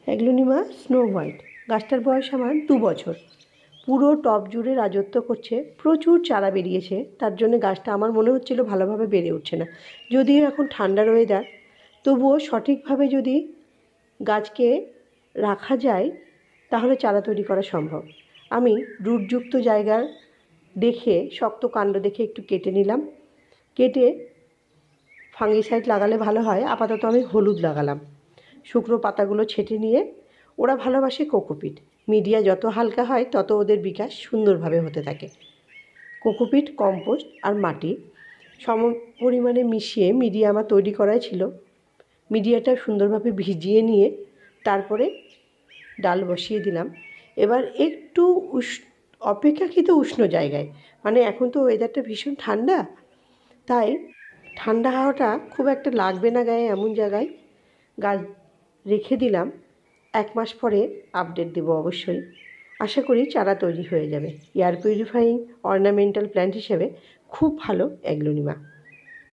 Aglaonema snow white গাছটার বয়স আমার 2 বছর। পুরো টব জুড়ে রাজত্ব করছে, প্রচুর চারা বেরিয়েছে। তার জন্য গাছটা আমার মনে হচ্ছিল ভালোভাবে বেড়ে উঠছে না। যদিও এখন ঠান্ডার ওয়েদার, তবুও সঠিকভাবে যদি গাছকে রাখা যায় তাহলে চারা তৈরি করা সম্ভব। আমি রুটযুক্ত জায়গা দেখে, শক্ত কাণ্ড দেখে একটু কেটে নিলাম। কেটে ফাঙ্গিসাইড লাগালে ভালো হয়, আপাতত আমি হলুদ লাগালাম। শুকনো পাতাগুলো ছেঁটে নিয়ে, ওরা ভালোবাসে কোকোপিট। মিডিয়া যত হালকা হয় তত ওদের বিকাশ সুন্দরভাবে হতে থাকে। কোকোপিট, কম্পোস্ট আর মাটি সম পরিমাণে মিশিয়ে মিডিয়া আমার তৈরি করাই ছিল। মিডিয়াটা সুন্দরভাবে ভিজিয়ে নিয়ে তারপরে ডাল বসিয়ে দিলাম। এবার একটু অপেক্ষাকৃত উষ্ণ জায়গায়, মানে এখন তো ওয়েদারটা ভীষণ ঠান্ডা, তাই ঠান্ডা হাওয়াটা খুব একটা লাগবে না গায়ে, এমন জায়গায় গাছ রেখে দিলাম। 1 মাস পরে আপডেট দেবো অবশ্যই। আশা করি চারা তৈরি হয়ে যাবে। এয়ার পিউরিফাইং অর্নামেন্টাল প্ল্যান্ট হিসেবে খুব ভালো অ্যাগ্লোনিমা।